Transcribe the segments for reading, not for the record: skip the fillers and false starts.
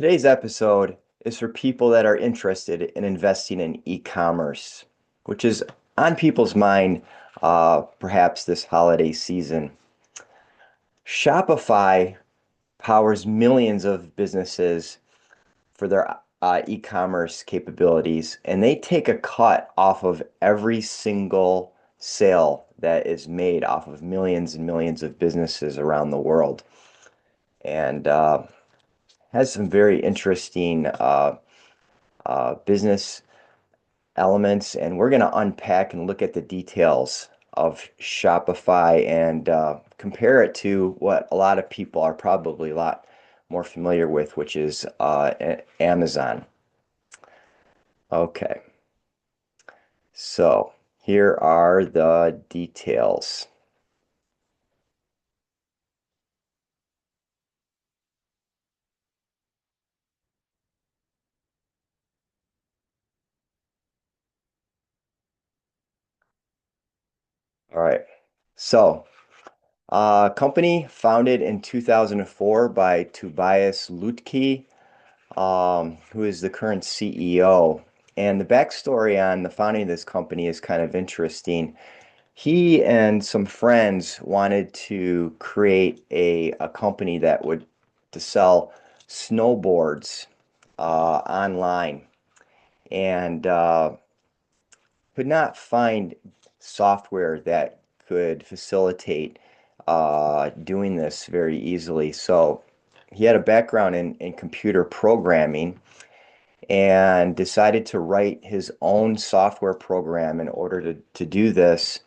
Today's episode is for people that are interested in investing in e-commerce, which is on people's mind perhaps this holiday season. Shopify powers millions of businesses for their e-commerce capabilities, and they take a cut off of every single sale that is made off of millions and millions of businesses around the world. And has some very interesting business elements, and we're going to unpack and look at the details of Shopify and compare it to what a lot of people are probably a lot more familiar with, which is Amazon. Okay, so here are the details. All right, so company founded in 2004 by Tobias Lutke, who is the current CEO. And the backstory on the founding of this company is kind of interesting. He and some friends wanted to create a company that would to sell snowboards online, and could not find software that could facilitate doing this very easily. So he had a background in computer programming and decided to write his own software program in order to do this.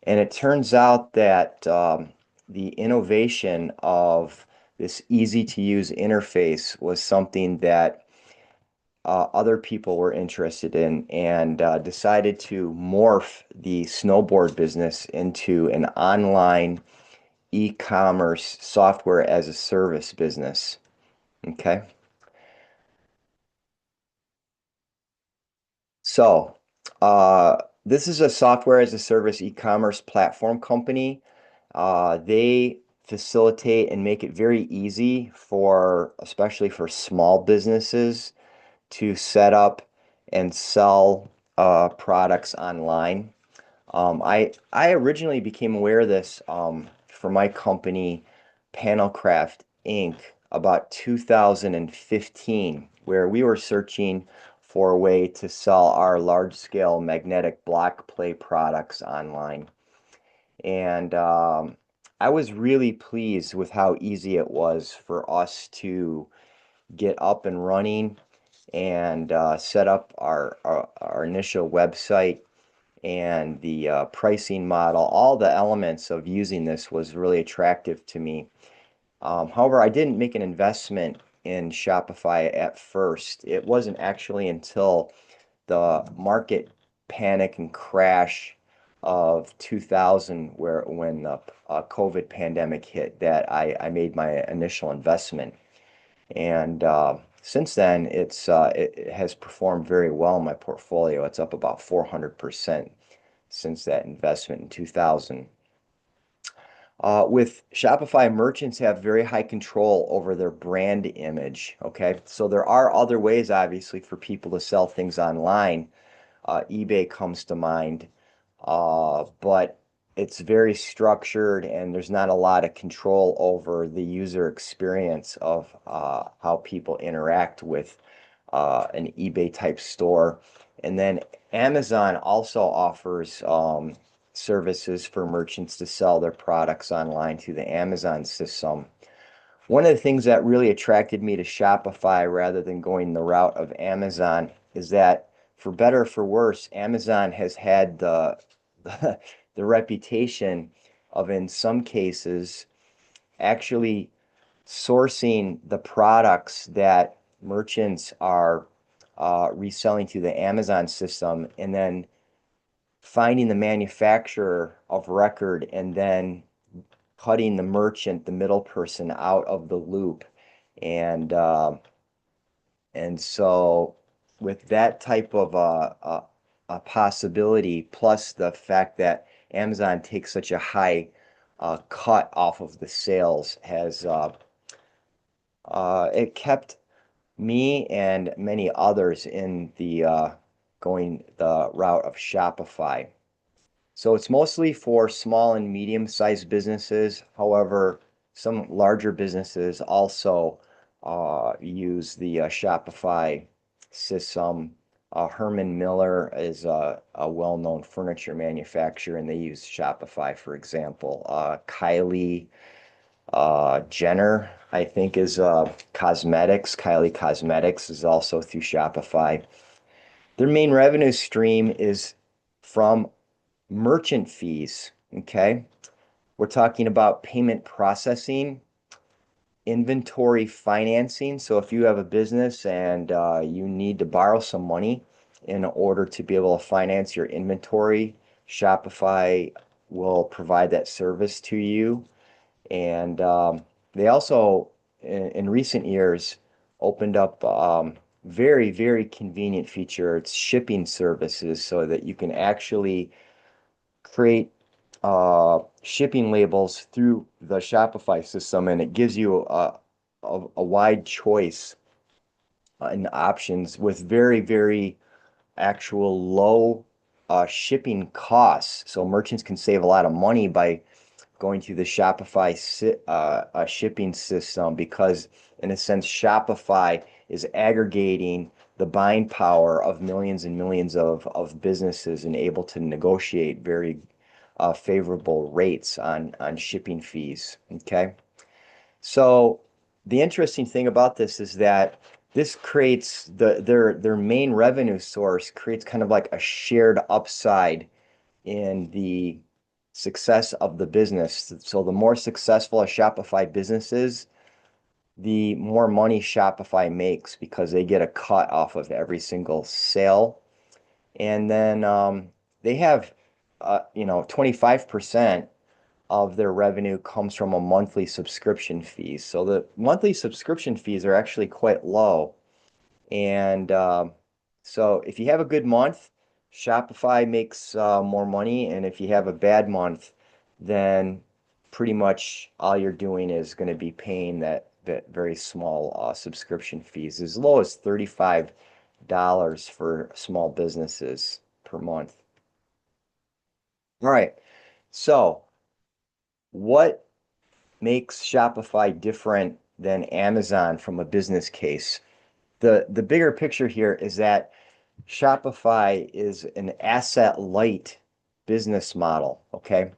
And it turns out that the innovation of this easy to use interface was something that other people were interested in, and decided to morph the snowboard business into an online e-commerce software as a service business. Okay. So, this is a software as a service e-commerce platform company. They facilitate and make it very easy for, especially for small businesses, to set up and sell products online. I originally became aware of this for my company, Panelcraft Inc., about 2015, where we were searching for a way to sell our large-scale magnetic block play products online. And I was really pleased with how easy it was for us to get up and running and set up our initial website, and the pricing model. All the elements of using this was really attractive to me. However, I didn't make an investment in Shopify at first. It wasn't actually until the market panic and crash of 2000, when the COVID pandemic hit, that I made my initial investment. And since then, it has performed very well in my portfolio. It's up about 400% since that investment in 2000. With Shopify, merchants have very high control over their brand image. Okay, so there are other ways, obviously, for people to sell things online. eBay comes to mind, but it's very structured, and there's not a lot of control over the user experience of how people interact with an eBay type store. And then Amazon also offers services for merchants to sell their products online through the Amazon system. One of the things that really attracted me to Shopify rather than going the route of Amazon is that, for better or for worse, Amazon has had the, the reputation of, in some cases, actually sourcing the products that merchants are reselling to the Amazon system, and then finding the manufacturer of record, and then cutting the merchant, the middle person, out of the loop. And so with that type of a possibility, plus the fact that Amazon takes such a high cut off of the sales, has it kept me and many others in the going the route of Shopify. So it's mostly for small and medium-sized businesses. However, some larger businesses also use the Shopify system. Herman Miller is a well-known furniture manufacturer, and they use Shopify, for example. Kylie Jenner, I think, is cosmetics. Kylie Cosmetics is also through Shopify. Their main revenue stream is from merchant fees. Okay. We're talking about payment processing, inventory financing. So if you have a business and you need to borrow some money in order to be able to finance your inventory, Shopify will provide that service to you. And they also, in recent years, opened up very, very convenient feature. It's shipping services so that you can actually create shipping labels through the Shopify system, and it gives you a wide choice in options with very, very actual low shipping costs. So merchants can save a lot of money by going to the Shopify shipping system because, in a sense, Shopify is aggregating the buying power of millions and millions of businesses and able to negotiate very favorable rates on shipping fees. Okay. So the interesting thing about this is that this creates their main revenue source creates kind of like a shared upside in the success of the business. So the more successful a Shopify business is, the more money Shopify makes because they get a cut off of every single sale. And then they have, 25% of their revenue comes from a monthly subscription fee. So the monthly subscription fees are actually quite low. And so if you have a good month, Shopify makes more money. And if you have a bad month, then pretty much all you're doing is going to be paying that very small subscription fees, as low as $35 for small businesses per month. All right. So what makes Shopify different than Amazon from a business case? The bigger picture here is that Shopify is an asset light business model, okay?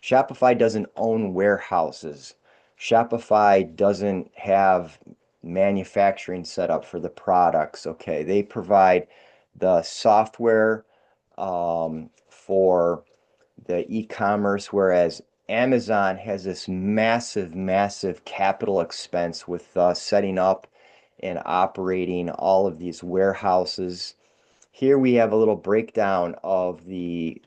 Shopify doesn't own warehouses. Shopify doesn't have manufacturing set up for the products, okay? They provide the software for the e-commerce, whereas Amazon has this massive, massive capital expense with setting up and operating all of these warehouses. Here we have a little breakdown of the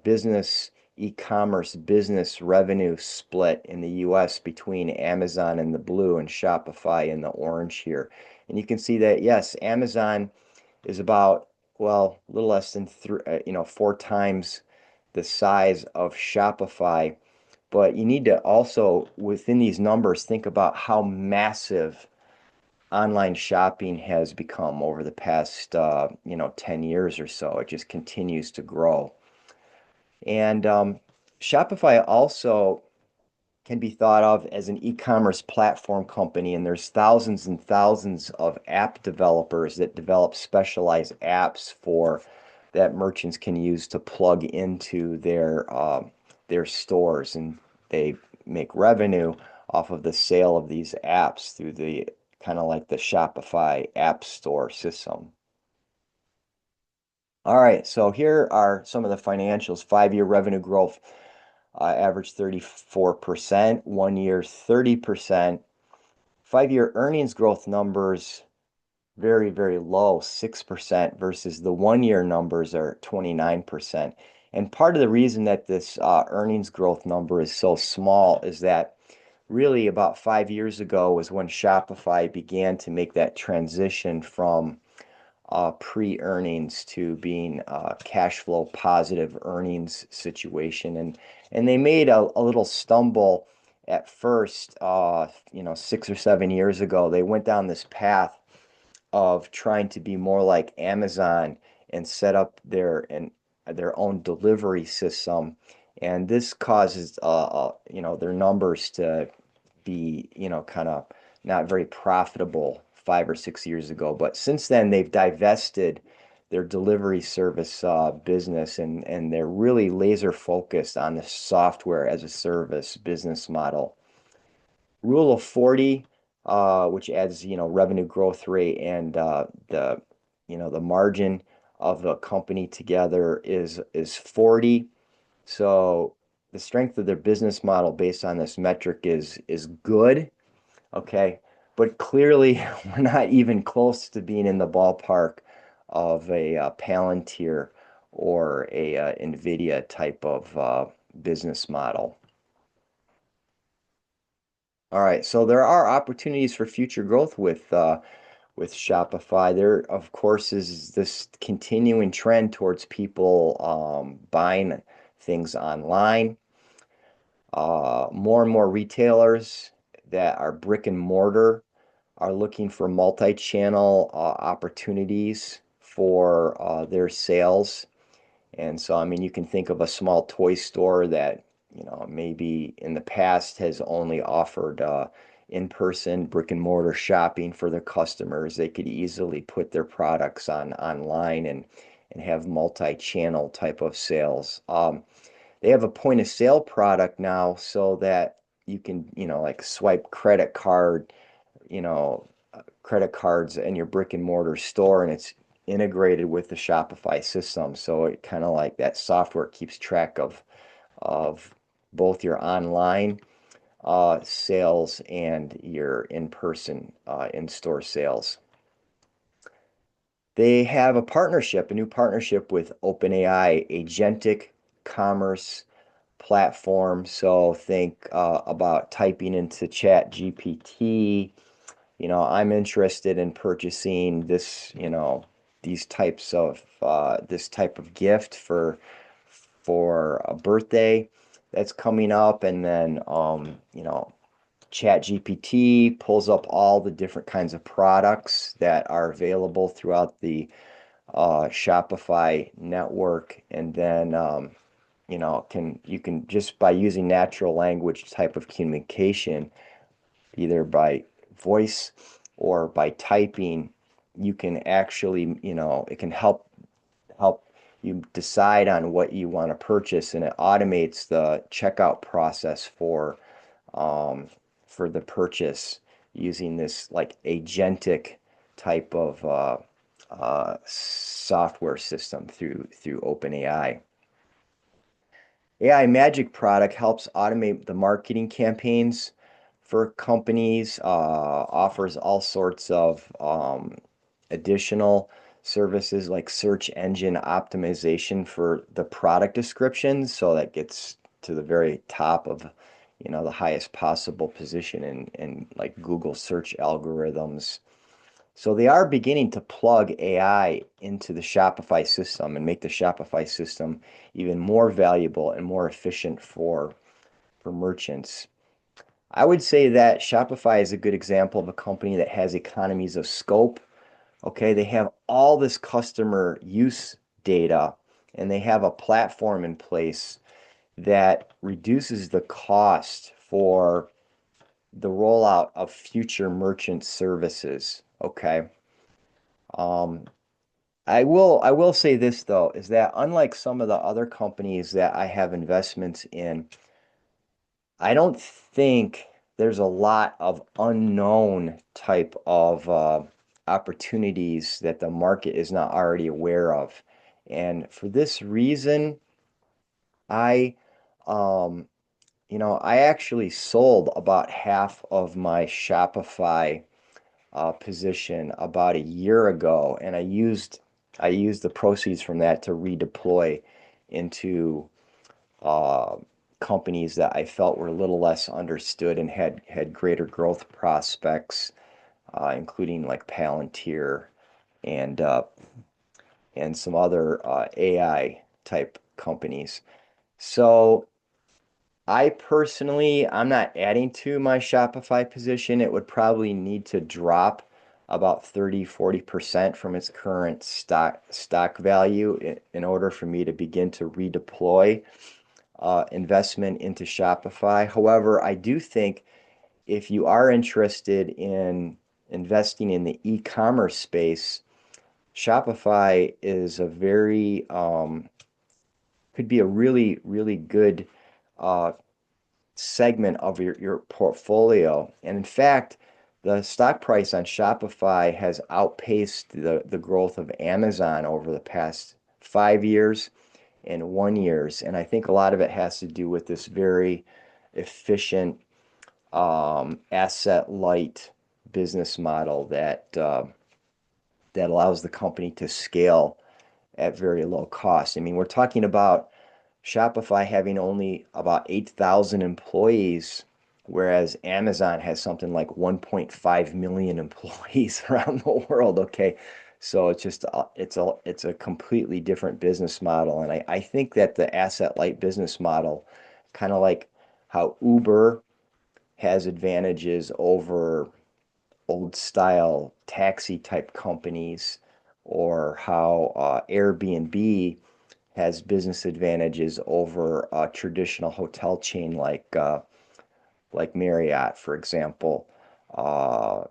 business e-commerce business revenue split in the US between Amazon in the blue and Shopify in the orange here. And you can see that, yes, Amazon is about, well, a little less than three, 4 times the size of Shopify. But you need to also, within these numbers, think about how massive online shopping has become over the past, 10 years or so. It just continues to grow. And Shopify also can be thought of as an e-commerce platform company, and there's thousands and thousands of app developers that develop specialized apps for that merchants can use to plug into their stores, and they make revenue off of the sale of these apps through the kind of like the Shopify App Store system. All right, so here are some of the financials. 5-year revenue growth average 34%, 1 year 30%. 5-year earnings growth numbers very, very low, 6% versus the 1-year numbers are 29%. And part of the reason that this earnings growth number is so small is that really about 5 years ago was when Shopify began to make that transition from pre-earnings to being cash flow positive earnings situation. And they made a little stumble at first, 6 or 7 years ago. They went down this path of trying to be more like Amazon and set up their own delivery system. And this causes their numbers to be, kind of not very profitable 5 or 6 years ago. But since then, they've divested their delivery service business, and they're really laser focused on the software as a service business model. Rule of 40, which adds, revenue growth rate and the margin of the company together is 40. So the strength of their business model based on this metric is good. Okay. But clearly we're not even close to being in the ballpark of a Palantir or a NVIDIA type of business model. All right, so there are opportunities for future growth with Shopify. There, of course, is this continuing trend towards people buying things online. More and more retailers that are brick and mortar are looking for multi-channel opportunities for their sales. And so, I mean, you can think of a small toy store that, maybe in the past has only offered in-person brick and mortar shopping for their customers. They could easily put their products online and have multi-channel type of sales. They have a point of sale product now so that you can, like swipe you know, credit cards in your brick and mortar store, and it's integrated with the Shopify system. So it kind of like that software keeps track of both your online sales and your in-person in-store sales. They have a new partnership with OpenAI, agentic commerce platform. So think about typing into Chat GPT, I'm interested in purchasing this type of gift for a birthday that's coming up, and then Chat GPT pulls up all the different kinds of products that are available throughout the Shopify network, and then you can just by using natural language type of communication, either by voice or by typing, you can actually, it can help you decide on what you want to purchase, and it automates the checkout process for the purchase using this like agentic type of software system through OpenAI. AI Magic product helps automate the marketing campaigns for companies, offers all sorts of additional services like search engine optimization for the product descriptions. So that gets to the very top of, the highest possible position in like Google search algorithms. So they are beginning to plug AI into the Shopify system and make the Shopify system even more valuable and more efficient for merchants. I would say that Shopify is a good example of a company that has economies of scope. Okay, they have all this customer use data, and they have a platform in place that reduces the cost for the rollout of future merchant services. Okay. Um, I will say this though, is that unlike some of the other companies that I have investments in, I don't think there's a lot of unknown type of opportunities that the market is not already aware of. And for this reason, I um, I actually sold about half of my Shopify position about a year ago, and I used the proceeds from that to redeploy into uh, companies that I felt were a little less understood and had greater growth prospects, including like Palantir and uh, and some other AI type companies. So I personally, I'm not adding to my Shopify position. It would probably need to drop about 30-40% from its current stock value in order for me to begin to redeploy investment into Shopify. However, I do think if you are interested in investing in the e-commerce space, Shopify is a very could be a really, really good uh, segment of your portfolio. And in fact, the stock price on Shopify has outpaced the growth of Amazon over the past 5 years and 1 years. And I think a lot of it has to do with this very efficient asset light business model that allows the company to scale at very low cost. I mean, we're talking about Shopify having only about 8,000 employees, whereas Amazon has something like 1.5 million employees around the world. Okay. So it's just it's a completely different business model. And I think that the asset light business model, kind of like how Uber has advantages over old style taxi type companies, or how Airbnb has business advantages over a traditional hotel chain like Marriott, for example, uh,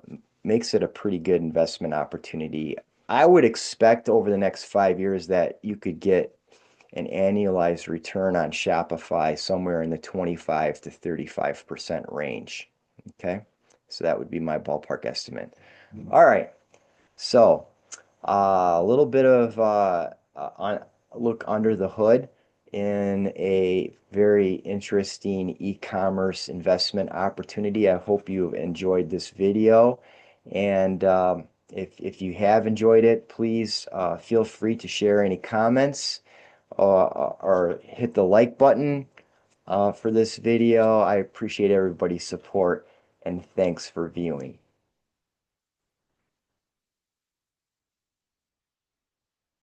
makes it a pretty good investment opportunity. I would expect over the next 5 years that you could get an annualized return on Shopify somewhere in the 25 to 35% range. Okay, so that would be my ballpark estimate. All right, so a little bit of on look under the hood in a very interesting e-commerce investment opportunity. I hope you enjoyed this video, and if you have enjoyed it, please feel free to share any comments or hit the like button for this video. I appreciate everybody's support, and thanks for viewing.